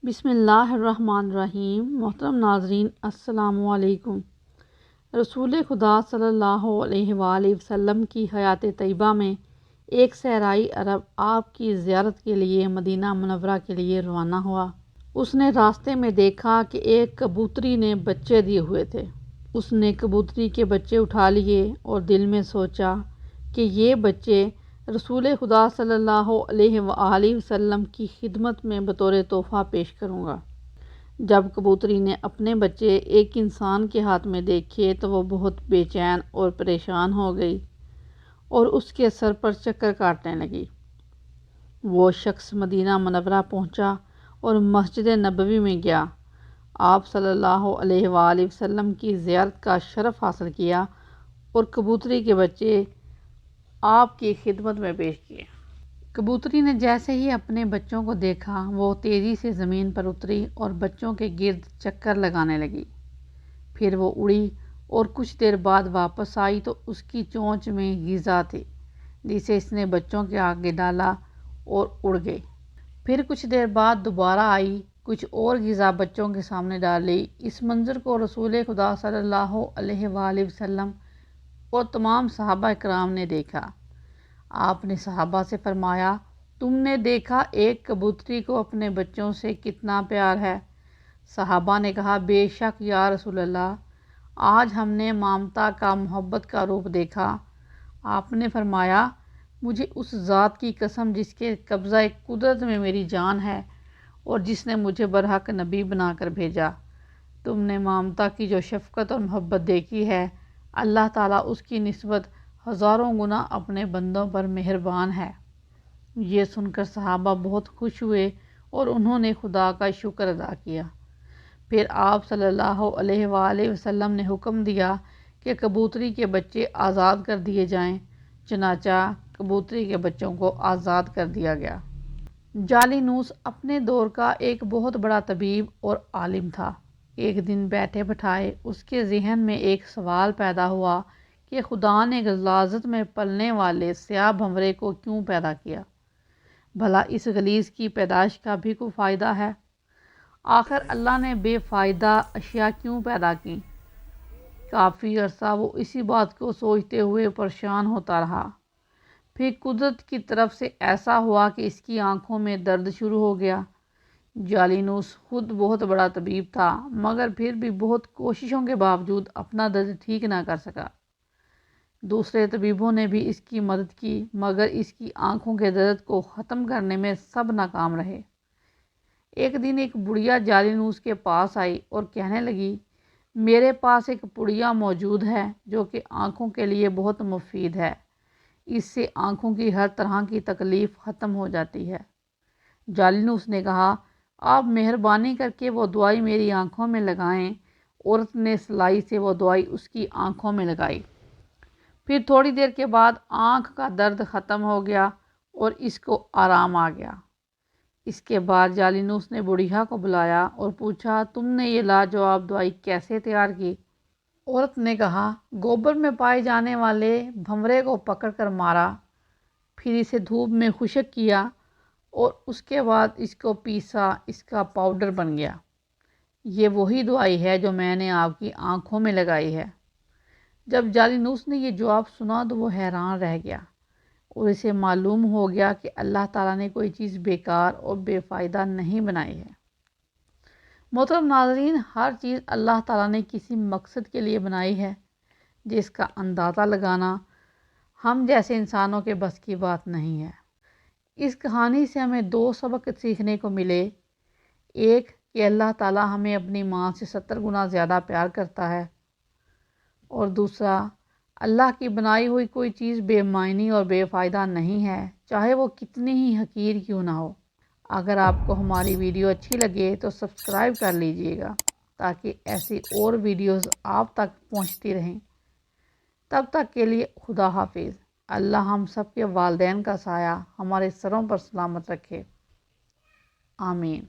بسم اللہ الرحمن الرحیم۔ محترم ناظرین السلام علیکم۔ رسول خدا صلی اللہ علیہ وآلہ وسلم کی حیات طیبہ میں ایک صحرائی عرب آپ کی زیارت کے لیے مدینہ منورہ کے لیے روانہ ہوا۔ اس نے راستے میں دیکھا کہ ایک کبوتری نے بچے دیے ہوئے تھے۔ اس نے کبوتری کے بچے اٹھا لیے اور دل میں سوچا کہ یہ بچے رسول خدا صلی اللہ علیہ وآلہ وسلم کی خدمت میں بطور تحفہ پیش کروں گا۔ جب کبوتری نے اپنے بچے ایک انسان کے ہاتھ میں دیکھے تو وہ بہت بے چین اور پریشان ہو گئی اور اس کے سر پر چکر کاٹنے لگی۔ وہ شخص مدینہ منورہ پہنچا اور مسجد نبوی میں گیا۔ آپ صلی اللہ علیہ وآلہ وسلم کی زیارت کا شرف حاصل کیا اور کبوتری کے بچے آپ کی خدمت میں پیش کیے۔ کبوتری نے جیسے ہی اپنے بچوں کو دیکھا وہ تیزی سے زمین پر اتری اور بچوں کے گرد چکر لگانے لگی۔ پھر وہ اڑی اور کچھ دیر بعد واپس آئی تو اس کی چونچ میں غذا تھی جسے اس نے بچوں کے آگے ڈالا اور اڑ گئی۔ پھر کچھ دیر بعد دوبارہ آئی، کچھ اور غذا بچوں کے سامنے ڈالی۔ اس منظر کو رسول خدا صلی اللہ علیہ وآلہ وسلم اور تمام صحابہ کرام نے دیکھا۔ آپ نے صحابہ سے فرمایا، تم نے دیکھا ایک کبوتری کو اپنے بچوں سے کتنا پیار ہے؟ صحابہ نے کہا، بے شک یا رسول اللہ، آج ہم نے ممتا کا، محبت کا روپ دیکھا۔ آپ نے فرمایا، مجھے اس ذات کی قسم جس کے قبضہ قدرت میں میری جان ہے اور جس نے مجھے برحق نبی بنا کر بھیجا، تم نے ممتا کی جو شفقت اور محبت دیکھی ہے، اللہ تعالیٰ اس کی نسبت ہزاروں گنا اپنے بندوں پر مہربان ہے۔ یہ سن کر صحابہ بہت خوش ہوئے اور انہوں نے خدا کا شکر ادا کیا۔ پھر آپ صلی اللہ علیہ وآلہ وسلم نے حکم دیا کہ کبوتری کے بچے آزاد کر دیے جائیں۔ چنانچہ کبوتری کے بچوں کو آزاد کر دیا گیا۔ جالینوس اپنے دور کا ایک بہت بڑا طبیب اور عالم تھا۔ ایک دن بیٹھے بٹھائے اس کے ذہن میں ایک سوال پیدا ہوا کہ خدا نے غلاظت میں پلنے والے سیاہ بھنورے کو کیوں پیدا کیا؟ بھلا اس غلیظ کی پیدائش کا بھی کوئی فائدہ ہے؟ آخر اللہ نے بے فائدہ اشیاء کیوں پیدا کی؟ کافی عرصہ وہ اسی بات کو سوچتے ہوئے پریشان ہوتا رہا۔ پھر قدرت کی طرف سے ایسا ہوا کہ اس کی آنکھوں میں درد شروع ہو گیا۔ جالینوس خود بہت بڑا طبیب تھا مگر پھر بھی بہت کوششوں کے باوجود اپنا درد ٹھیک نہ کر سکا۔ دوسرے طبیبوں نے بھی اس کی مدد کی مگر اس کی آنکھوں کے درد کو ختم کرنے میں سب ناکام رہے۔ ایک دن ایک بڑھیا جالینوس کے پاس آئی اور کہنے لگی، میرے پاس ایک پڑیا موجود ہے جو کہ آنکھوں کے لیے بہت مفید ہے۔ اس سے آنکھوں کی ہر طرح کی تکلیف ختم ہو جاتی ہے۔ جالینوس نے کہا، آپ مہربانی کر کے وہ دوائی میری آنکھوں میں لگائیں۔ عورت نے سلائی سے وہ دوائی اس کی آنکھوں میں لگائی۔ پھر تھوڑی دیر کے بعد آنکھ کا درد ختم ہو گیا اور اس کو آرام آ گیا۔ اس کے بعد جالینوس نے بڑھیا کو بلایا اور پوچھا، تم نے یہ لاجواب دوائی کیسے تیار کی؟ عورت نے کہا، گوبر میں پائے جانے والے بھنورے کو پکڑ کر مارا، پھر اسے دھوپ میں خشک کیا اور اس کے بعد اس کو پیسا، اس کا پاؤڈر بن گیا۔ یہ وہی دوائی ہے جو میں نے آپ کی آنکھوں میں لگائی ہے۔ جب جالینوس نے یہ جواب سنا تو وہ حیران رہ گیا اور اسے معلوم ہو گیا کہ اللہ تعالیٰ نے کوئی چیز بیکار اور بے فائدہ نہیں بنائی ہے۔ محترم ناظرین، ہر چیز اللہ تعالیٰ نے کسی مقصد کے لیے بنائی ہے جس کا اندازہ لگانا ہم جیسے انسانوں کے بس کی بات نہیں ہے۔ اس کہانی سے ہمیں دو سبق سیکھنے کو ملے۔ ایک کہ اللہ تعالیٰ ہمیں اپنی ماں سے 70 گنا زیادہ پیار کرتا ہے، اور دوسرا اللہ کی بنائی ہوئی کوئی چیز بے معنی اور بے فائدہ نہیں ہے، چاہے وہ کتنی ہی حقیر کیوں نہ ہو۔ اگر آپ کو ہماری ویڈیو اچھی لگے تو سبسکرائب کر لیجئے گا تاکہ ایسی اور ویڈیوز آپ تک پہنچتی رہیں۔ تب تک کے لیے خدا حافظ۔ اللہ ہم سب کے والدین کا سایہ ہمارے سروں پر سلامت رکھے، آمین۔